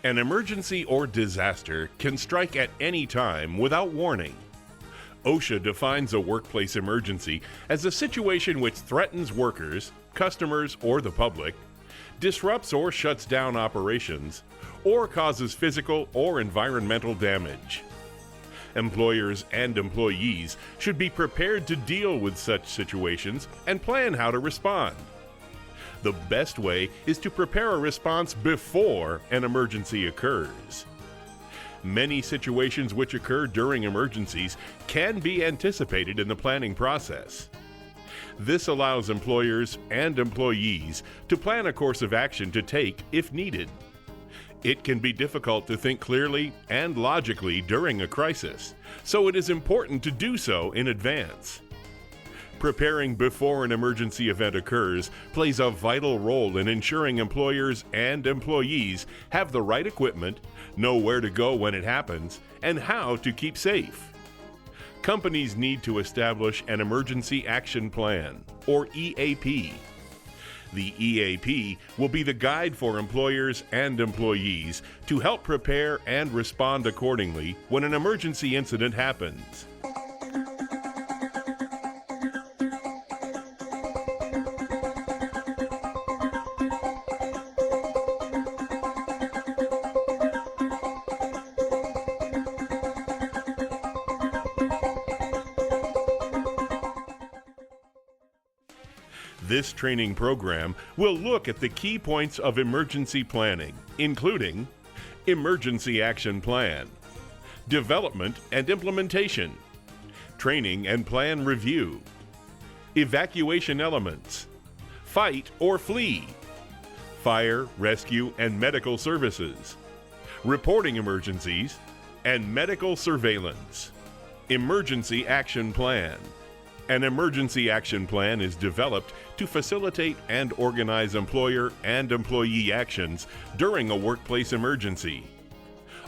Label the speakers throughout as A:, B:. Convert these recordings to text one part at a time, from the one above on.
A: An emergency or disaster can strike at any time without warning. OSHA defines a workplace emergency as a situation which threatens workers, customers, or the public, disrupts or shuts down operations, or causes physical or environmental damage. Employers and employees should be prepared to deal with such situations and plan how to respond. The best way is to prepare a response before an emergency occurs. Many situations which occur during emergencies can be anticipated in the planning process. This allows employers and employees to plan a course of action to take if needed. It can be difficult to think clearly and logically during a crisis, so it is important to do so in advance. Preparing before an emergency event occurs plays a vital role in ensuring employers and employees have the right equipment, know where to go when it happens, and how to keep safe. Companies need to establish an Emergency Action Plan, or EAP. The EAP will be the guide for employers and employees to help prepare and respond accordingly when an emergency incident happens. This training program will look at the key points of emergency planning, including Emergency Action Plan, Development and Implementation, Training and Plan Review, Evacuation Elements, Fight or Flee, Fire, Rescue and Medical Services, Reporting Emergencies, and Medical Surveillance. Emergency Action Plan. An emergency action plan is developed to facilitate and organize employer and employee actions during a workplace emergency.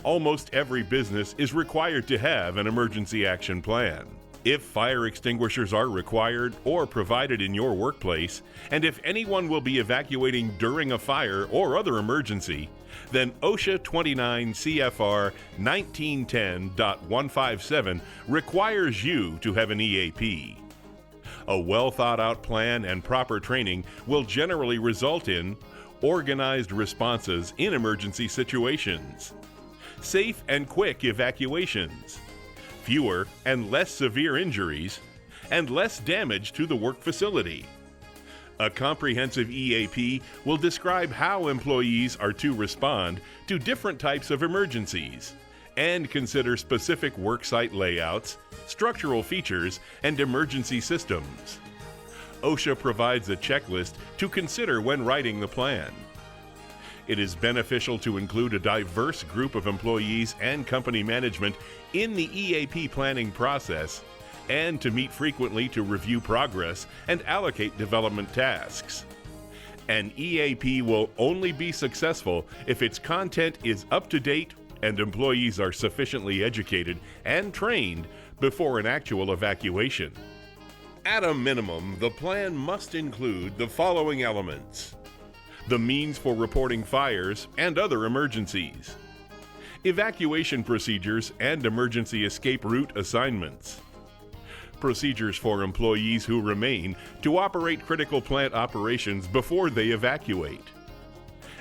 A: Almost every business is required to have an emergency action plan. If fire extinguishers are required or provided in your workplace, and if anyone will be evacuating during a fire or other emergency, then OSHA 29 CFR 1910.157 requires you to have an EAP. A well-thought-out plan and proper training will generally result in organized responses in emergency situations, safe and quick evacuations, fewer and less severe injuries, and less damage to the work facility. A comprehensive EAP will describe how employees are to respond to different types of emergencies and consider specific worksite layouts, structural features, and emergency systems. OSHA provides a checklist to consider when writing the plan. It is beneficial to include a diverse group of employees and company management in the EAP planning process, and to meet frequently to review progress and allocate development tasks. An EAP will only be successful if its content is up to date and employees are sufficiently educated and trained before an actual evacuation. At a minimum, the plan must include the following elements: the means for reporting fires and other emergencies, evacuation procedures and emergency escape route assignments, procedures for employees who remain to operate critical plant operations before they evacuate,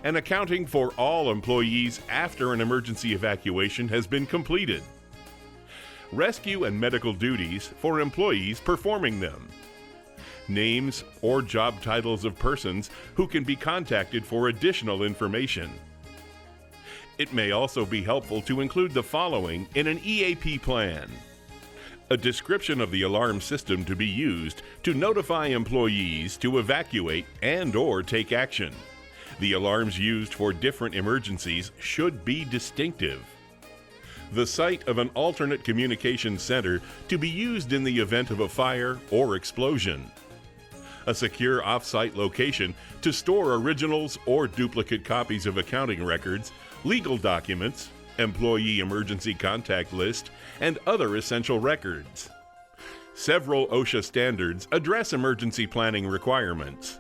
A: and accounting for all employees after an emergency evacuation has been completed, rescue and medical duties for employees performing them, names or job titles of persons who can be contacted for additional information. It may also be helpful to include the following in an EAP plan: a description of the alarm system to be used to notify employees to evacuate and/or take action. The alarms used for different emergencies should be distinctive. The site of an alternate communications center to be used in the event of a fire or explosion. A secure off-site location to store originals or duplicate copies of accounting records, legal documents, employee emergency contact list, and other essential records. Several OSHA standards address emergency planning requirements.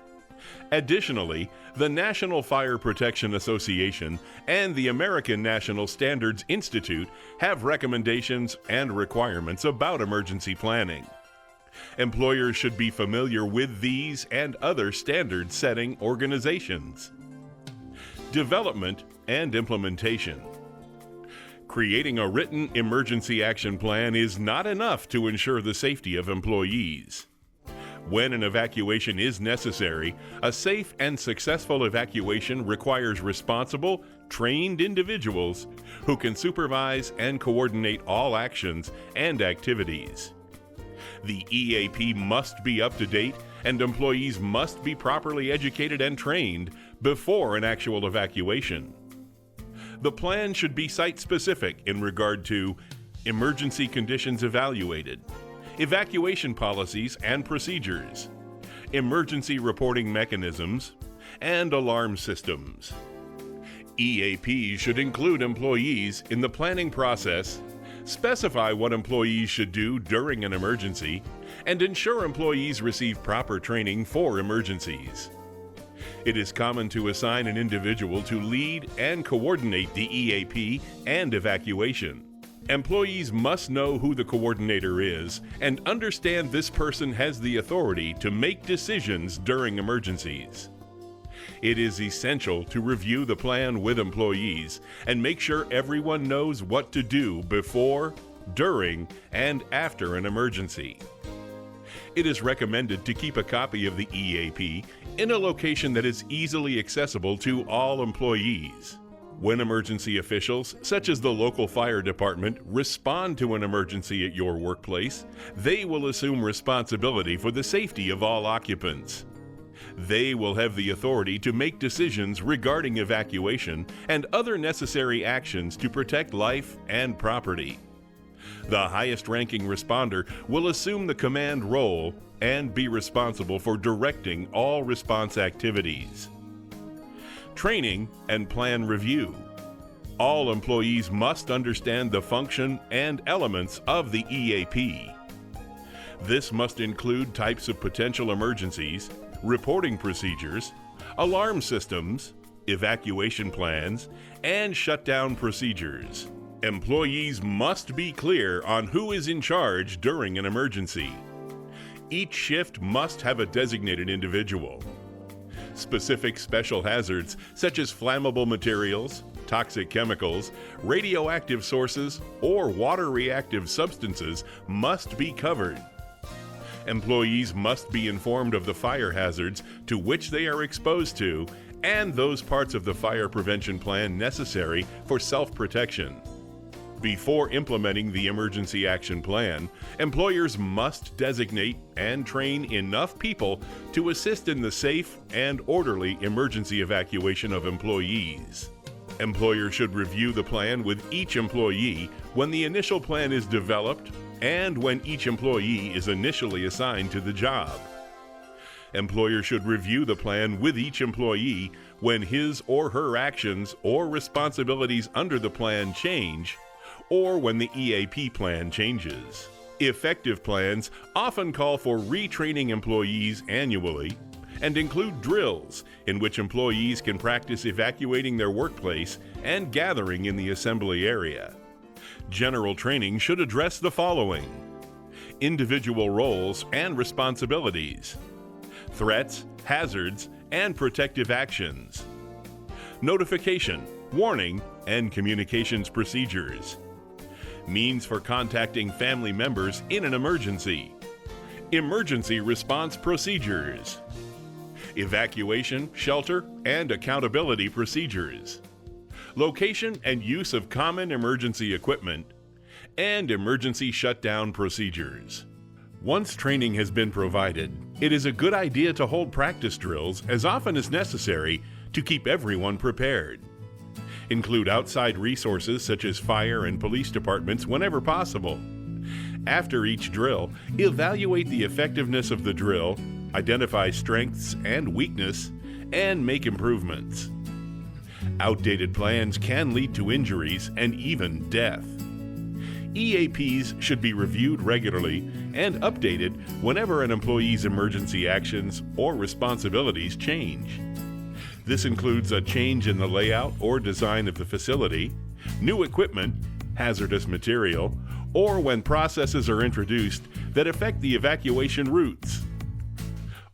A: Additionally, the National Fire Protection Association and the American National Standards Institute have recommendations and requirements about emergency planning. Employers should be familiar with these and other standard-setting organizations. Development and implementation. Creating a written emergency action plan is not enough to ensure the safety of employees. When an evacuation is necessary, a safe and successful evacuation requires responsible, trained individuals who can supervise and coordinate all actions and activities. The EAP must be up to date, and employees must be properly educated and trained before an actual evacuation. The plan should be site-specific in regard to emergency conditions evaluated, evacuation policies and procedures, emergency reporting mechanisms, and alarm systems. EAP should include employees in the planning process, specify what employees should do during an emergency, and ensure employees receive proper training for emergencies. It is common to assign an individual to lead and coordinate the EAP and evacuation. Employees must know who the coordinator is and understand this person has the authority to make decisions during emergencies. It is essential to review the plan with employees and make sure everyone knows what to do before, during, and after an emergency. It is recommended to keep a copy of the EAP in a location that is easily accessible to all employees. When emergency officials, such as the local fire department, respond to an emergency at your workplace, they will assume responsibility for the safety of all occupants. They will have the authority to make decisions regarding evacuation and other necessary actions to protect life and property. The highest-ranking responder will assume the command role and be responsible for directing all response activities. Training and plan review. All employees must understand the function and elements of the EAP. This must include types of potential emergencies, reporting procedures, alarm systems, evacuation plans, and shutdown procedures. Employees must be clear on who is in charge during an emergency. Each shift must have a designated individual. Specific special hazards such as flammable materials, toxic chemicals, radioactive sources, or water-reactive substances must be covered. Employees must be informed of the fire hazards to which they are exposed to and those parts of the fire prevention plan necessary for self-protection. Before implementing the emergency action plan, employers must designate and train enough people to assist in the safe and orderly emergency evacuation of employees. Employers should review the plan with each employee when the initial plan is developed and when each employee is initially assigned to the job. Employers should review the plan with each employee when his or her actions or responsibilities under the plan change, or when the EAP plan changes. Effective plans often call for retraining employees annually and include drills in which employees can practice evacuating their workplace and gathering in the assembly area. General training should address the following: individual roles and responsibilities, threats, hazards, and protective actions, notification, warning, and communications procedures, means for contacting family members in an emergency, emergency response procedures, evacuation, shelter, and accountability procedures, location and use of common emergency equipment, and emergency shutdown procedures. Once training has been provided, it is a good idea to hold practice drills as often as necessary to keep everyone prepared. Include outside resources such as fire and police departments whenever possible. After each drill, evaluate the effectiveness of the drill, identify strengths and weakness, and make improvements. Outdated plans can lead to injuries and even death. EAPs should be reviewed regularly and updated whenever an employee's emergency actions or responsibilities change. This includes a change in the layout or design of the facility, new equipment, hazardous material, or when processes are introduced that affect the evacuation routes.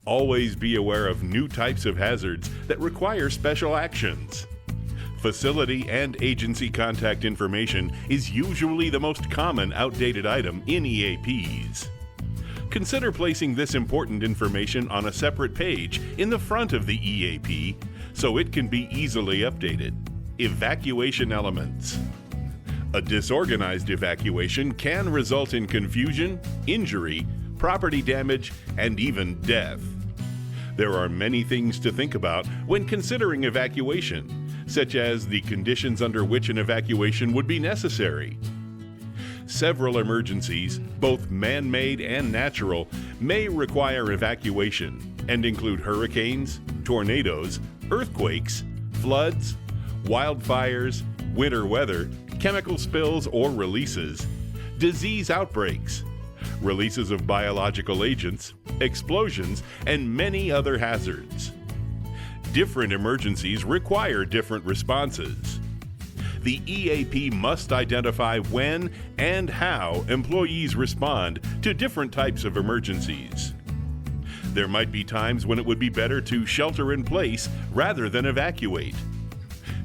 A: Always be aware of new types of hazards that require special actions. Facility and agency contact information is usually the most common outdated item in EAPs. Consider placing this important information on a separate page in the front of the EAP so it can be easily updated. Evacuation elements. A disorganized evacuation can result in confusion, injury, property damage, and even death. There are many things to think about when considering evacuation, such as the conditions under which an evacuation would be necessary. Several emergencies, both man-made and natural, may require evacuation and include hurricanes, tornadoes, earthquakes, floods, wildfires, winter weather, chemical spills or releases, disease outbreaks, releases of biological agents, explosions, and many other hazards. Different emergencies require different responses. The EAP must identify when and how employees respond to different types of emergencies. There might be times when it would be better to shelter in place rather than evacuate.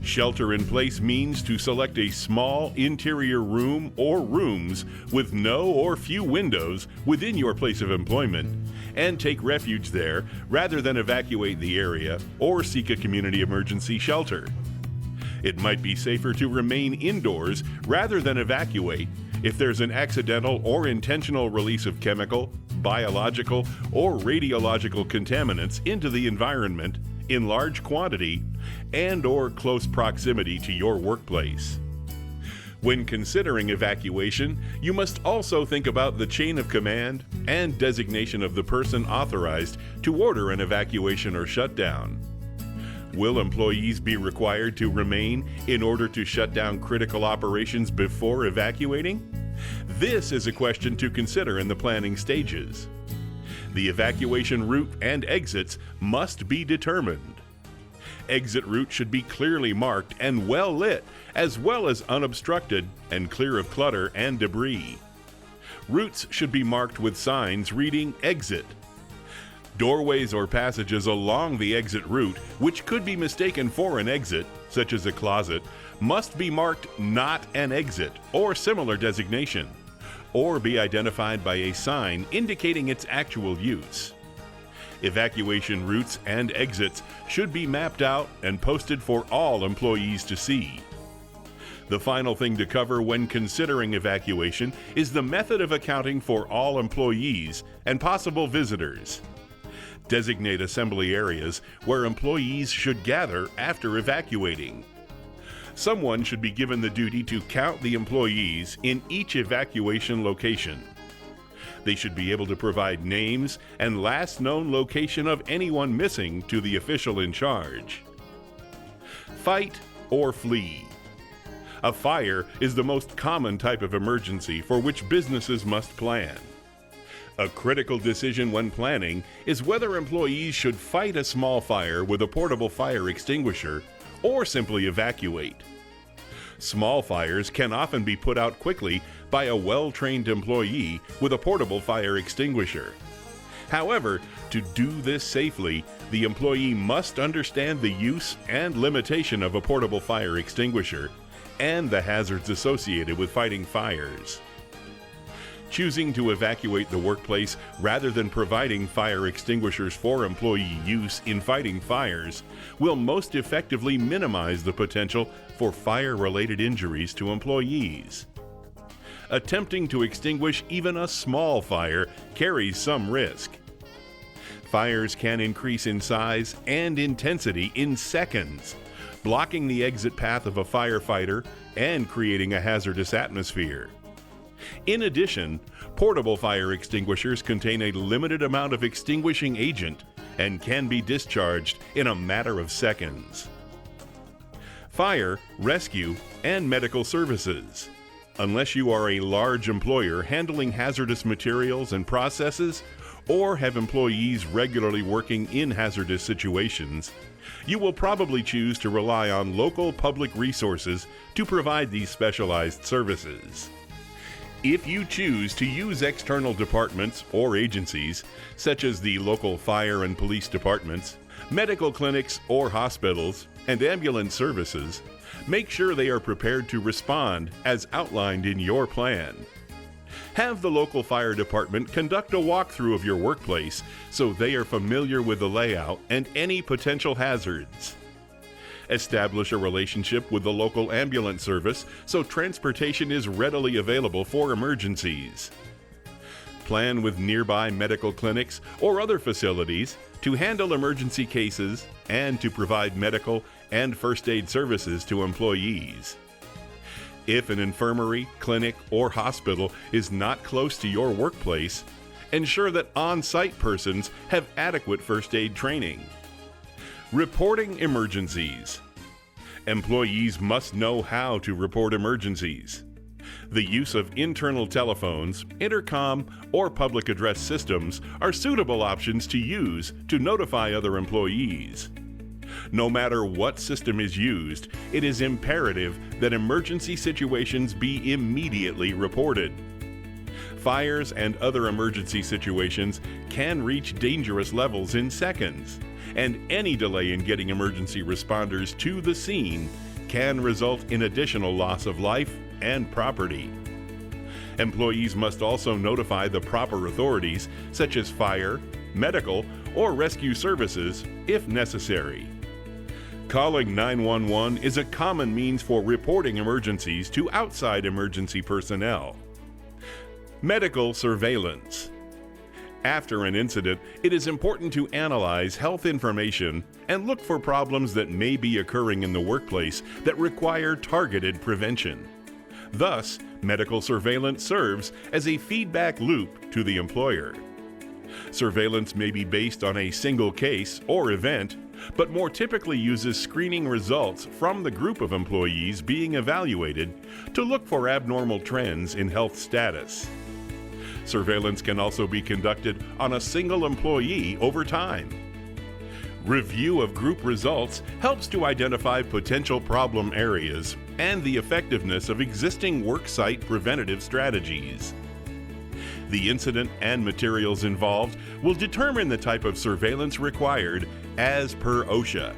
A: Shelter in place means to select a small interior room or rooms with no or few windows within your place of employment and take refuge there rather than evacuate the area or seek a community emergency shelter. It might be safer to remain indoors rather than evacuate if there's an accidental or intentional release of chemical, biological, or radiological contaminants into the environment in large quantity and or close proximity to your workplace. When considering evacuation, you must also think about the chain of command and designation of the person authorized to order an evacuation or shutdown. Will employees be required to remain in order to shut down critical operations before evacuating? This is a question to consider in the planning stages. The evacuation route and exits must be determined. Exit route should be clearly marked and well lit, as well as unobstructed and clear of clutter and debris. Routes should be marked with signs reading "Exit." Doorways or passages along the exit route, which could be mistaken for an exit, such as a closet, must be marked "Not an Exit" or similar designation, or be identified by a sign indicating its actual use. Evacuation routes and exits should be mapped out and posted for all employees to see. The final thing to cover when considering evacuation is the method of accounting for all employees and possible visitors. Designate assembly areas where employees should gather after evacuating. Someone should be given the duty to count the employees in each evacuation location. They should be able to provide names and last known location of anyone missing to the official in charge. Fight or flee. A fire is the most common type of emergency for which businesses must plan. A critical decision when planning is whether employees should fight a small fire with a portable fire extinguisher or simply evacuate. Small fires can often be put out quickly by a well-trained employee with a portable fire extinguisher. However, to do this safely, the employee must understand the use and limitation of a portable fire extinguisher and the hazards associated with fighting fires. Choosing to evacuate the workplace rather than providing fire extinguishers for employee use in fighting fires will most effectively minimize the potential for fire-related injuries to employees. Attempting to extinguish even a small fire carries some risk. Fires can increase in size and intensity in seconds, blocking the exit path of a firefighter and creating a hazardous atmosphere. In addition, portable fire extinguishers contain a limited amount of extinguishing agent and can be discharged in a matter of seconds. Fire, rescue, and medical services. Unless you are a large employer handling hazardous materials and processes, or have employees regularly working in hazardous situations, you will probably choose to rely on local public resources to provide these specialized services. If you choose to use external departments or agencies, such as the local fire and police departments, medical clinics or hospitals, and ambulance services, make sure they are prepared to respond as outlined in your plan. Have the local fire department conduct a walkthrough of your workplace so they are familiar with the layout and any potential hazards. Establish a relationship with the local ambulance service so transportation is readily available for emergencies. Plan with nearby medical clinics or other facilities to handle emergency cases and to provide medical and first aid services to employees. If an infirmary, clinic, or hospital is not close to your workplace, ensure that on-site persons have adequate first aid training. Reporting emergencies. Employees must know how to report emergencies. The use of internal telephones, intercom, or public address systems are suitable options to use to notify other employees. No matter what system is used, it is imperative that emergency situations be immediately reported. Fires and other emergency situations can reach dangerous levels in seconds, and any delay in getting emergency responders to the scene can result in additional loss of life and property. Employees must also notify the proper authorities, such as fire, medical, or rescue services, if necessary. Calling 911 is a common means for reporting emergencies to outside emergency personnel. Medical surveillance. After an incident, it is important to analyze health information and look for problems that may be occurring in the workplace that require targeted prevention. Thus, medical surveillance serves as a feedback loop to the employer. Surveillance may be based on a single case or event, but more typically uses screening results from the group of employees being evaluated to look for abnormal trends in health status. Surveillance can also be conducted on a single employee over time. Review of group results helps to identify potential problem areas and the effectiveness of existing worksite preventative strategies. The incident and materials involved will determine the type of surveillance required as per OSHA.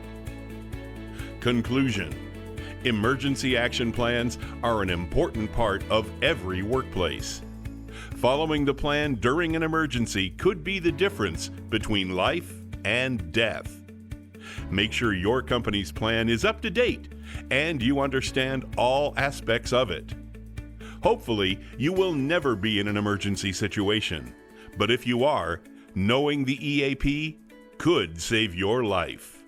A: Conclusion: emergency action plans are an important part of every workplace. Following the plan during an emergency could be the difference between life and death. Make sure your company's plan is up to date and you understand all aspects of it. Hopefully, you will never be in an emergency situation, but if you are, knowing the EAP could save your life.